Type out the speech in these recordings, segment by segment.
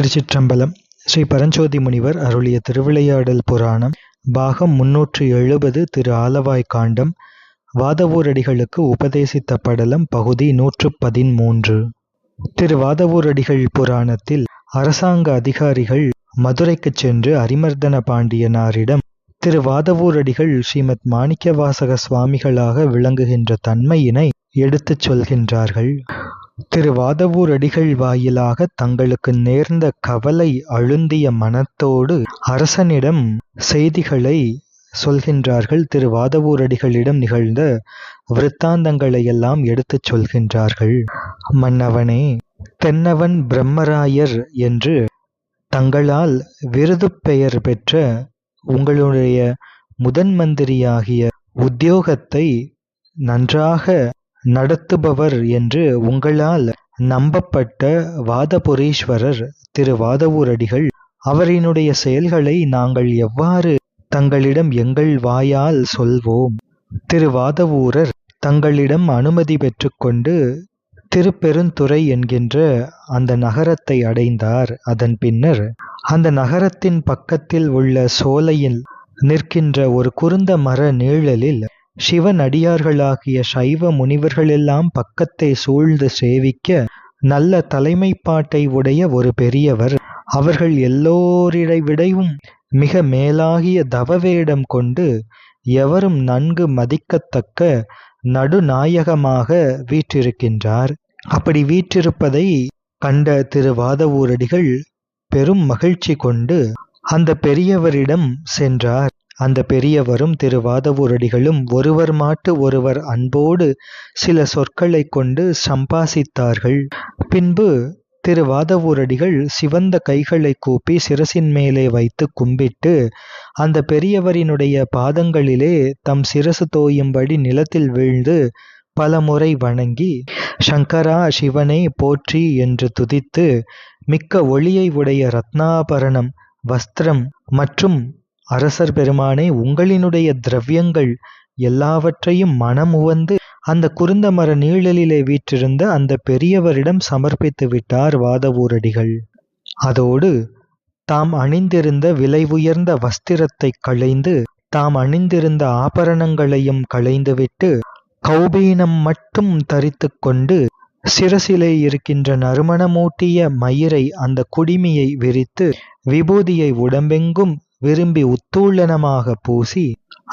திருச்சிற்றம்பலம். ஸ்ரீ பரஞ்சோதி முனிவர் அருளிய திருவிளையாடல் புராணம் பாகம் 370. திரு ஆலவாய் காண்டம். வாதவூரடிகளுக்கு உபதேசித்த படலம் பகுதி 113. திரு வாதவூரடிகள் புராணத்தில் அரசாங்க அதிகாரிகள் மதுரைக்குச் சென்று அரிமர்தன பாண்டியனாரிடம் திரு வாதவூரடிகள் ஸ்ரீமத் மாணிக்கவாசக சுவாமிகளாக விளங்குகின்ற தன்மையினை எடுத்துச் சொல்கின்றார்கள். திரு வாதவூரடிகள் வாயிலாக தங்களுக்கு நேர்ந்த கவலை அழுந்திய மனத்தோடு அரசனிடம் செய்திகளை சொல்கின்றார்கள். திரு வாதவூரடிகளிடம் நிகழ்ந்த விருத்தாந்தங்களையெல்லாம் எடுத்துச் சொல்கின்றார்கள். மன்னவனே, தென்னவன் பிரம்மராயர் என்று தங்களால் விருது பெயர் பெற்ற உங்களுடைய முதன் மந்திரியாகிய உத்தியோகத்தை நன்றாக நடத்துபவர் என்று உங்களால் நம்பப்பட்ட வாதபுரீஸ்வரர் திரு வாதவூரடிகள், அவரினுடைய செயல்களை நாங்கள் எவ்வாறு தங்களிடம் எங்கள் வாயால் சொல்வோம்? திரு வாதவூரர் தங்களிடம் அனுமதி பெற்றுக்கொண்டு திருப்பெருந்துறை என்கின்ற அந்த நகரத்தை அடைந்தார். அதன் பின்னர் அந்த நகரத்தின் பக்கத்தில் உள்ள சோலையில் நிற்கின்ற ஒரு குருந்த மர நீழலில் சிவன் அடியார்களாகிய சைவ முனிவர்களெல்லாம் பக்கத்தை சூழ்ந்து சேவிக்க நல்ல தலைமைப்பாட்டை உடைய ஒரு பெரியவர், அவர்கள் எல்லோரிடைவிடையும் மிக மேலாகிய தவவேடம் கொண்டு எவரும் நன்கு மதிக்கத்தக்க நடுநாயகமாக வீற்றிருக்கின்றார். அப்படி வீற்றிருப்பதை கண்ட திரு வாதவூரடிகள் பெரும் மகிழ்ச்சி கொண்டு அந்த பெரியவரிடம் சென்றார். அந்த பெரியவரும் திரு வாதவூரடிகளும் ஒருவர் மாட்டு ஒருவர் அன்போடு சில சொற்களை கொண்டு சம்பாசித்தார்கள். பின்பு திரு வாதவூரடிகள் சிவந்த கைகளை கூப்பி சிரசின் மேலே வைத்து கும்பிட்டு அந்த பெரியவரினுடைய பாதங்களிலே தம் சிரசு தோயும்படி நிலத்தில் வீழ்ந்து பலமுறை வணங்கி, சங்கரா, சிவனே போற்றி என்று துதித்து, மிக்க ஒளியை உடைய ரத்னாபரணம், வஸ்திரம் மற்றும் அரசர் பெருமானே, உங்களினுடைய திரவியங்கள் எல்லாவற்றையும் மனமுவந்து அந்த குருந்த மர நீழலிலே வீற்றிருந்த அந்த பெரியவரிடம் சமர்ப்பித்து விட்டார் வாதவூரடிகள். அதோடு தாம் அணிந்திருந்த விலை உயர்ந்த வஸ்திரத்தை களைந்து தாம் அணிந்திருந்த ஆபரணங்களையும் களைந்துவிட்டு கௌபீனம் மட்டும் தரித்து கொண்டு சிரசிலே இருக்கின்ற நறுமணமூட்டிய மயிரை, அந்த குடிமியை விரித்து விபூதியை உடம்பெங்கும் விரும்பி உத்தூளனமாக பூசி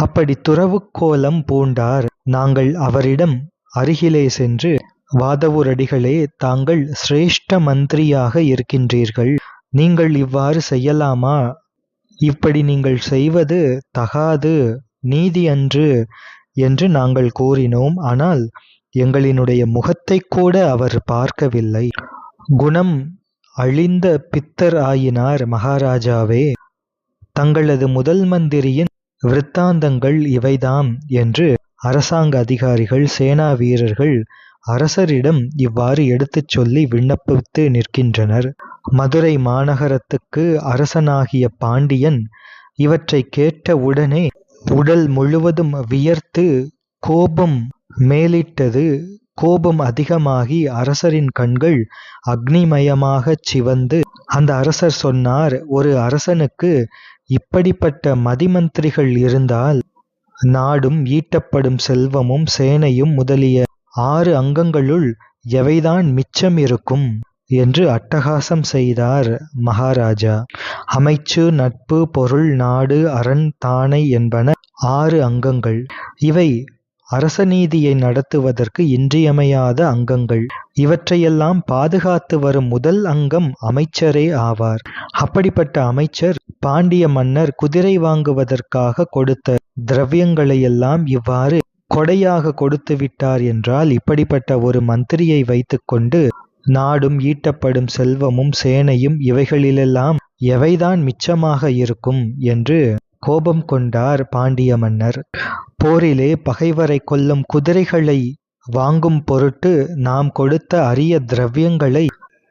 அப்படி துறவுக்கோலம் பூண்டார். நாங்கள் அவரிடம் அருகிலே சென்று, வாதவூரடிகளே, தாங்கள் சிரேஷ்ட மந்திரியாக இருக்கின்றீர்கள், நீங்கள் இவ்வாறு செய்யலாமா? இப்படி நீங்கள் செய்வது தகாது, நீதி அன்று என்று நாங்கள் கூறினோம். ஆனால் எங்களினுடைய முகத்தை கூட அவர் பார்க்கவில்லை. குணம் அழிந்த பித்தர் ஆயினார். மகாராஜாவே, தங்களது முதல் மந்திரியின் விருத்தாந்தங்கள் இவைதாம் என்று அரசாங்க அதிகாரிகள், சேனா வீரர்கள் அரசரிடம் இவ்வாறு எடுத்துச் சொல்லி விண்ணப்பித்து நிற்கின்றனர். மதுரை மாநகரத்துக்கு அரசனாகிய பாண்டியன் இவற்றை கேட்ட உடனே உடல் முழுவதும் வியர்த்து கோபம் மேலிட்டது. கோபம் அதிகமாகி அரசரின் கண்கள் அக்னிமயமாகச் சிவந்து அந்த அரசர் சொன்னார், ஒரு அரசனுக்கு இப்படிப்பட்ட மதிமந்திரிகள் இருந்தால் நாடும் ஈட்டப்படும் செல்வமும் சேனையும் முதலிய 6 அங்கங்களுள் எவைதான் மிச்சம் இருக்கும் என்று அட்டகாசம் செய்தார் மகாராஜா. அமைச்சு, நட்பு, பொருள், நாடு, அரண், தானை என்பன 6 அங்கங்கள். இவை அரசநீதியை நடத்துவதற்கு இன்றியமையாத அங்கங்கள். இவற்றையெல்லாம் பாதுகாத்து வரும் முதல் அங்கம் அமைச்சரே ஆவார். அப்படிப்பட்ட அமைச்சர் பாண்டிய மன்னர் குதிரை வாங்குவதற்காக கொடுத்த திரவியங்களையெல்லாம் இவ்வாறு கொடையாக கொடுத்து விட்டார் என்றால், இப்படிப்பட்ட ஒரு மந்திரியை வைத்துக்கொண்டு நாடும் ஈட்டப்படும் செல்வமும் சேனையும் இவைகளிலெல்லாம் எவைதான் மிச்சமாக இருக்கும் என்று கோபம் கொண்டார் பாண்டிய மன்னர். போரிலே பகைவரை கொல்லும் குதிரைகளை வாங்கும் பொருட்டு நாம் கொடுத்த அரிய திரவியங்களை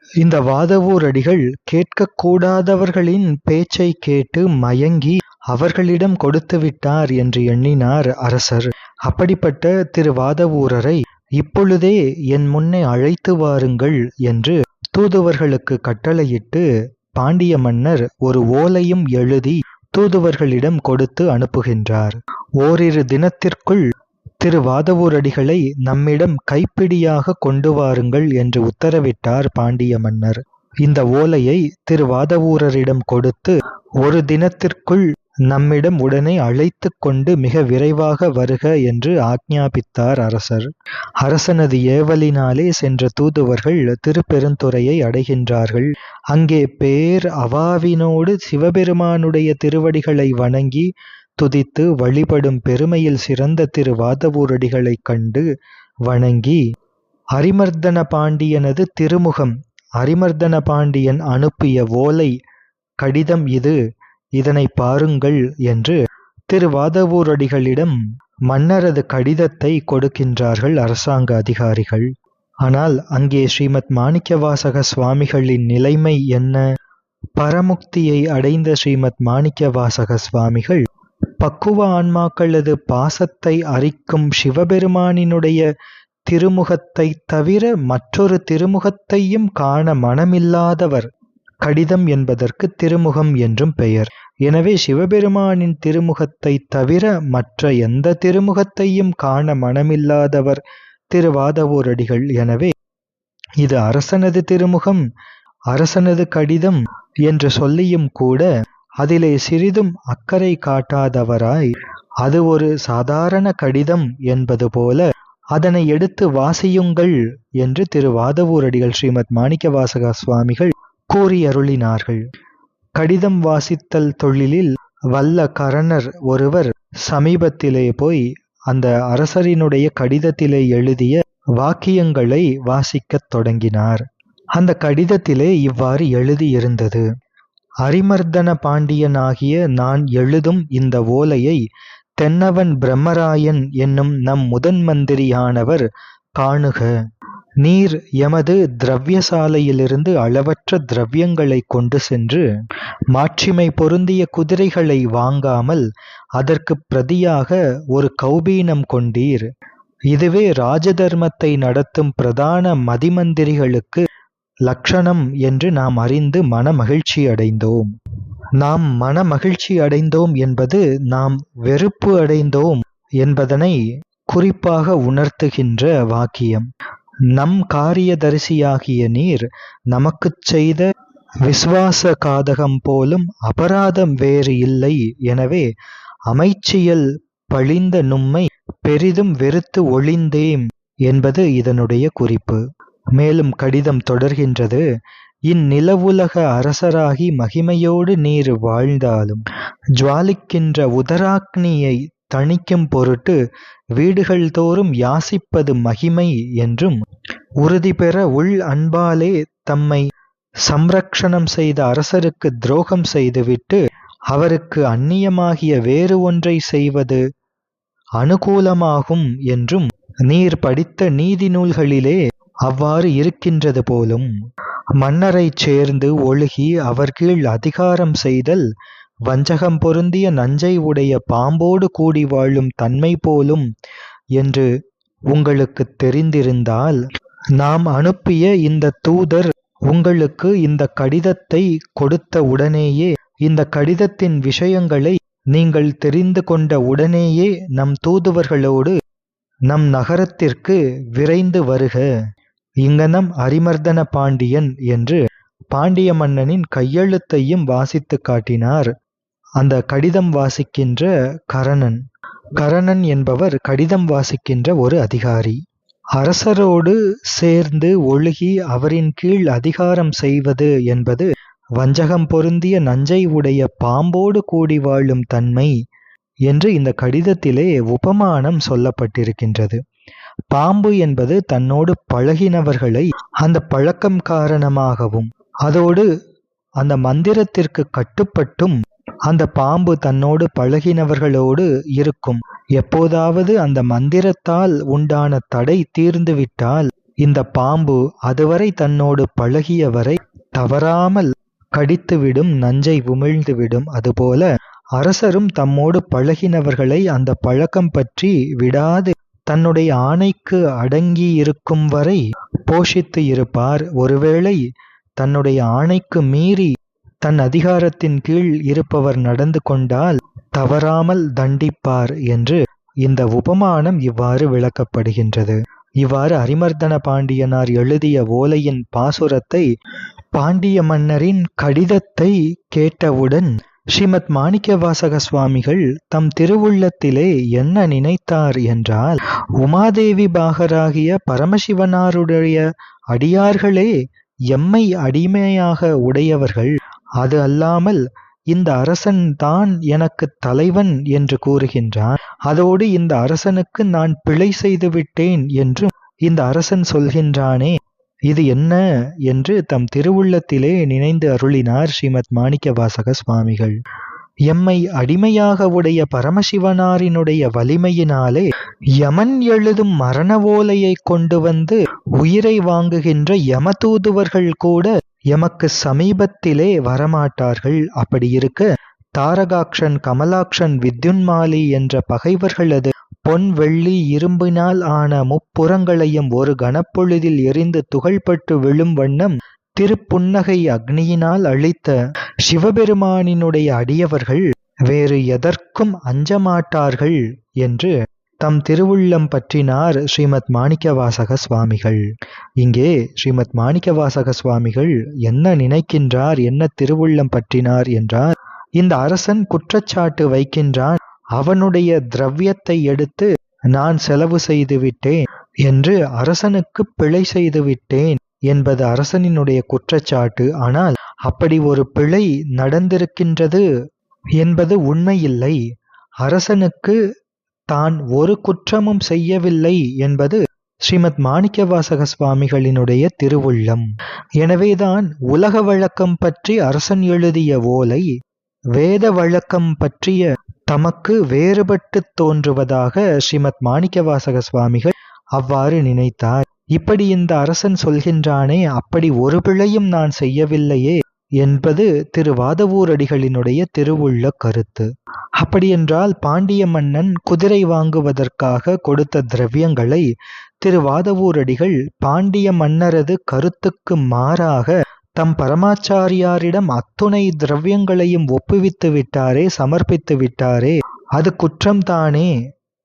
இந்த வாதவூரடிகள் கேட்கக்கூடாதவர்களின் பேச்சை கேட்டு மயங்கி அவர்களிடம் கொடுத்து விட்டார் என்று எண்ணினார் அரசர். அப்படிப்பட்ட திரு வாதவூரரை இப்பொழுதே என் முன்னே அழைத்து வாருங்கள் என்று தூதுவர்களுக்கு கட்டளையிட்டு பாண்டிய மன்னர் ஒரு ஓலையும் எழுதி தூதுவர்களிடம் கொடுத்து அனுப்புகின்றார். ஓரிரு தினத்திற்குள் திருவாதவூரடிகளை நம்மிடம் கைப்பிடியாக கொண்டு வாருங்கள் என்று உத்தரவிட்டார் பாண்டிய மன்னர். இந்த ஓலையை திருவாதவூரரிடம் கொடுத்து ஒரு தினத்திற்குள் நம்மிடம் உடனே அழைத்து கொண்டு மிக விரைவாக வருக என்று ஆக்ஞாபித்தார் அரசர். அரசனது ஏவலினாலே சென்ற தூதுவர்கள் திருப்பெருந்துறையை அடைகின்றார்கள். அங்கே பேர் அவாவினோடு சிவபெருமானுடைய திருவடிகளை வணங்கி துதித்து வழிபடும் பெருமையில் சிறந்த திருவாதவூரடிகளைக் கண்டு வணங்கி, அரிமர்தன பாண்டியனது திருமுகம், அரிமர்தன பாண்டியன் அனுப்பிய ஓலை கடிதம் இது, இதனை பாருங்கள் என்று திருவாதவூரடிகளிடம் மன்னரது கடிதத்தை கொடுக்கின்றார்கள் அரசாங்க அதிகாரிகள். ஆனால் அங்கே ஸ்ரீமத் மாணிக்கவாசக சுவாமிகளின் நிலைமை என்ன? பரமுக்தியை அடைந்த ஸ்ரீமத் மாணிக்கவாசக சுவாமிகள் பக்குவ ஆன்மாக்களது பாசத்தை அரிக்கும் சிவபெருமானினுடைய திருமுகத்தை தவிர மற்றொரு திருமுகத்தையும் காண மனமில்லாதவர். கடிதம் என்பதற்கு திருமுகம் என்றும் பெயர். எனவே சிவபெருமானின் திருமுகத்தை தவிர மற்ற எந்த திருமுகத்தையும் காண மனமில்லாதவர் திருவாதவூரடிகள். எனவே இது அரசனது திருமுகம், அரசனது கடிதம் என்று சொல்லியும் கூட அதிலே சிறிதும் அக்கறை காட்டாதவராய், அது ஒரு சாதாரண கடிதம் என்பது போல அதனை எடுத்து வாசியுங்கள் என்று திருவாதவூரடிகள் ஸ்ரீமத் மாணிக்கவாசக சுவாமிகள் கூறி அருளினார்கள். கடிதம் வாசித்தல் தொழிலில் வல்ல கரணர் ஒருவர் சமீபத்திலே போய் அந்த அரசரினுடைய கடிதத்திலே எழுதிய வாக்கியங்களை வாசிக்கத் தொடங்கினார். அந்த கடிதத்திலே இவ்வாறு எழுதியிருந்தது: அரிமர்தன பாண்டியனாகிய நான் எழுதும் இந்த ஓலையை தென்னவன் பிரம்மராயன் என்னும் நம் முதன் மந்திரியானவர் காணுக. நீர் எமது திரவியசாலையிலிருந்து அளவற்ற திரவியங்களை கொண்டு சென்று மாட்சிமை பொருந்திய குதிரைகளை வாங்காமல் அதற்கு பிரதியாக ஒரு கௌபீனம் கொண்டீர். இதுவே ராஜதர்மத்தை நடத்தும் பிரதான மதிமந்திரிகளுக்கு லட்சணம் என்று நாம் அறிந்து மனமகிழ்ச்சி அடைந்தோம். நாம் மனமகிழ்ச்சி அடைந்தோம் என்பது நாம் வெறுப்பு அடைந்தோம் என்பதனை குறிப்பாக உணர்த்துகின்ற வாக்கியம். நம் காரியதரிசியாகிய நீர் நமக்குச் செய்த விசுவாச காதகம் போலும் அபராதம் வேறு இல்லை. எனவே அமைச்சியல் பழிந்த நும்மை பெரிதும் வெறுத்து ஒழிந்தேம் என்பது இதனுடைய குறிப்பு. மேலும் கடிதம் தொடர்கின்றது: இந்நிலவுலக அரசராகி மகிமையோடு நீர் வாழ்ந்தாலும் ஜுவாலிக்கின்ற உதராக்னியை தணிக்கும் பொருட்டு வீடுகள் தோறும் யாசிப்பது மகிமை என்றும், உறுதி பெற உள் அன்பாலே தம்மை சம்ரக்ஷணம் செய்த அரசருக்கு துரோகம் செய்துவிட்டு அவருக்கு அந்நியமாகிய வேறு ஒன்றை செய்வது அனுகூலமாகும் என்றும் நீர் படித்த நீதி நூல்களிலே அவ்வாறு இருக்கின்றது போலும். மன்னரைச் சேர்ந்து ஒழுகி அவர் கீழ் அதிகாரம் செய்தல் வஞ்சகம் பொருந்திய நஞ்சை உடைய பாம்போடு கூடி வாழும் தன்மை போலும் என்று உங்களுக்கு தெரிந்திருந்தால், நாம் அனுப்பிய இந்த தூதர் உங்களுக்கு இந்த கடிதத்தை கொடுத்த உடனேயே, இந்த கடிதத்தின் விஷயங்களை நீங்கள் தெரிந்து கொண்ட உடனேயே நம் தூதுவர்களோடு நம் நகரத்திற்கு விரைந்து வருக. இங்கனம் அரிமர்தன பாண்டியன் என்று பாண்டிய மன்னனின் கையெழுத்தையும் வாசித்து காட்டினார் அந்த கடிதம் வாசிக்கின்ற கரணன். கரணன் என்பவர் கடிதம் வாசிக்கின்ற ஒரு அதிகாரி. அரசரோடு சேர்ந்து ஒழுகி அவரின் கீழ் அதிகாரம் செய்வது என்பது வஞ்சகம் பொருந்திய நஞ்சை உடைய பாம்போடு கூடி வாழும் தன்மை என்று இந்த கடிதத்திலே உபமானம் சொல்லப்பட்டிருக்கின்றது. பாம்பு என்பது தன்னோடு பழகினவர்களை அந்த பழக்கம் காரணமாகவும் அதோடு அந்த மந்திரத்திற்கு கட்டுப்பட்டும் அந்த பாம்பு தன்னோடு பழகினவர்களோடு இருக்கும். எப்போதாவது அந்த மந்திரத்தால் உண்டான தடை தீர்ந்துவிட்டால் இந்த பாம்பு அதுவரை தன்னோடு பழகியவரை தவறாமல் கடித்துவிடும், நஞ்சை உமிழ்ந்துவிடும். அதுபோல அரசரும் தம்மோடு பழகினவர்களை அந்த பழக்கம் பற்றி விடாது தன்னுடைய ஆணைக்கு அடங்கி இருக்கும் வரை போஷித்து இருப்பார். ஒருவேளை தன்னுடைய ஆணைக்கு மீறி தன் அதிகாரத்தின் கீழ் இருப்பவர் நடந்து கொண்டால் தவறாமல் தண்டிப்பார் என்று இந்த உபமானம் இவ்வாறு விளக்கப்படுகின்றது. இவ்வாறு அரிமர்தன பாண்டியனார் எழுதிய ஓலையின் பாசுரத்தை பாண்டிய மன்னரின் கடிதத்தை கேட்டவுடன் ஸ்ரீமத் மாணிக்கவாசக சுவாமிகள் தம் திருவுள்ளத்திலே என்ன நினைத்தார் என்றால், உமாதேவி பாகராகிய பரமசிவனாருடைய அடியார்களே எம்மை அடிமையாக உடையவர்கள். அது அல்லாமல் இந்த அரசன் தான் எனக்கு தலைவன் என்று கூறுகின்றான். அதோடு இந்த அரசனுக்கு நான் பிழை செய்து விட்டேன் என்று இந்த அரசன் சொல்கின்றானே, இது என்ன என்று தம் திருவுள்ளத்திலே நினைந்து அருளினார் ஸ்ரீமத் மாணிக்கவாசக சுவாமிகள். எம்மை அடிமையாக உடைய பரமசிவனாரினுடைய வலிமையினாலே யமன் எழுதும் மரண ஓலையை கொண்டு வந்து உயிரை வாங்குகின்ற யமதூதுவர்கள் கூட எமக்கு சமீபத்திலே வரமாட்டார்கள். அப்படி இருக்க தாரகாக்ஷன், கமலாக்ஷன், வித்யுன்மாலி என்ற பகைவர்களது பொன், வெள்ளி, இரும்பினால் ஆன முப்புறங்களையும் ஒரு கணப்பொழுதில் எரிந்து துகள்பட்டு விழும் வண்ணம் திருப்புன்னகை அக்னியினால் அழித்த சிவபெருமானினுடைய அடியவர்கள் வேறு எதற்கும் அஞ்சமாட்டார்கள் என்று தம் திருவுள்ளம் பற்றினார் ஸ்ரீமத் மாணிக்கவாசக சுவாமிகள். இங்கே ஸ்ரீமத் மாணிக்கவாசக சுவாமிகள் என்ன நினைக்கின்றார், என்ன திருவுள்ளம் பற்றினார் என்றால், இந்த அரசன் குற்றச்சாட்டு வைக்கின்றான், அவனுடைய திரவியத்தை எடுத்து நான் செலவு செய்து விட்டேன் என்று அரசனுக்கு பிழை செய்து விட்டேன் என்பது அரசனினுடைய குற்றச்சாட்டு. ஆனால் அப்படி ஒரு பிழை நடந்திருக்கின்றது என்பது உண்மையில்லை. அரசனுக்கு தான் ஒரு குற்றமும் செய்யவில்லை என்பது ஸ்ரீமத் மாணிக்கவாசக சுவாமிகளினுடைய திருவுள்ளம். எனவேதான் உலக வழக்கம் பற்றி அரசன் எழுதிய ஓலை வேத வழக்கம் பற்றிய தமக்கு வேறுபட்டு தோன்றுவதாக ஸ்ரீமத் மாணிக்கவாசக சுவாமிகள் அவ்வாறு நினைத்தார். இப்படி இந்த அரசன் சொல்கின்றானே, அப்படி ஒரு பிழையும் நான் செய்யவில்லையே என்பது திருவாதவூரடிகளினுடைய திருவுள்ள கருத்து. அப்படியென்றால் பாண்டிய மன்னன் குதிரை வாங்குவதற்காக கொடுத்த திரவியங்களை திருவாதவூரடிகள் பாண்டிய மன்னரது கருத்துக்கு மாறாக தம் பரமாச்சாரியாரிடம் அத்துணை திரவியங்களையும் ஒப்புவித்து விட்டாரே, சமர்ப்பித்து விட்டாரே, அது குற்றம்தானே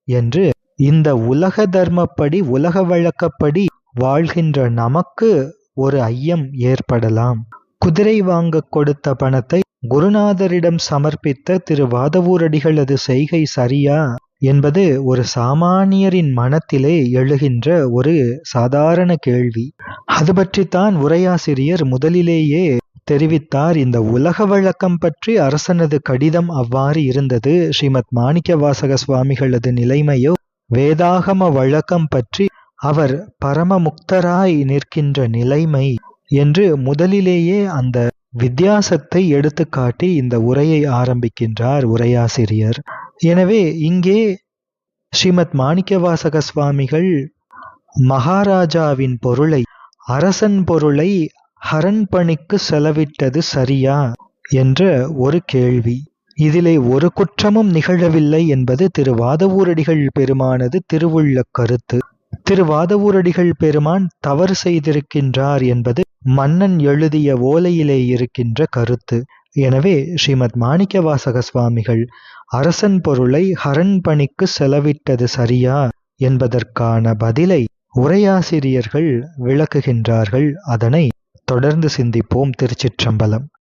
என்று இந்த உலக தர்மப்படி, உலக வழக்கப்படி வாழ்கின்ற நமக்கு ஒரு ஐயம் ஏற்படலாம். குதிரை வாங்க கொடுத்த பணத்தை குருநாதரிடம் சமர்ப்பித்த திருவாதவூரடிகளது செய்கை சரியா என்பது ஒரு சாமானியரின் மனத்திலே எழுகின்ற ஒரு சாதாரண கேள்வி. அது பற்றித்தான் உரையாசிரியர் முதலிலேயே தெரிவித்தார். இந்த உலக வழக்கம் பற்றி அரசனது கடிதம் அவ்வாறு இருந்தது. ஸ்ரீமத் மாணிக்கவாசக சுவாமிகளது நிலைமையோ வேதாகம வழக்கம் பற்றி அவர் பரமமுக்தராய் நிற்கின்ற நிலைமை என்று முதலிலேயே அந்த வித்தியாசத்தை எடுத்துக்காட்டி இந்த உரையை ஆரம்பிக்கின்றார் உரையாசிரியர். எனவே இங்கே ஸ்ரீமத் மாணிக்கவாசக சுவாமிகள் மகாராஜாவின் பொருளை, அரசன் பொருளை ஹரன் பணிக்கு செலவிட்டது சரியா என்ற ஒரு கேள்வி. இதிலே ஒரு குற்றமும் நிகழவில்லை என்பது திருவாதவூரடிகள் பெருமானது திருவுள்ள கருத்து. திருவாதவூரடிகள் பெருமான் தவறு செய்திருக்கின்றார் என்பது மன்னன் எழுதிய ஓலையிலே இருக்கின்ற கருத்து. எனவே ஸ்ரீமத் மாணிக்கவாசக சுவாமிகள் அரசன் பொருளை ஹரன் பணிக்கு செலவிட்டது சரியா என்பதற்கான பதிலை உரையாசிரியர்கள் விளக்குகின்றார்கள். அதனை தொடர்ந்து சிந்திப்போம். திருச்சிற்றம்பலம்.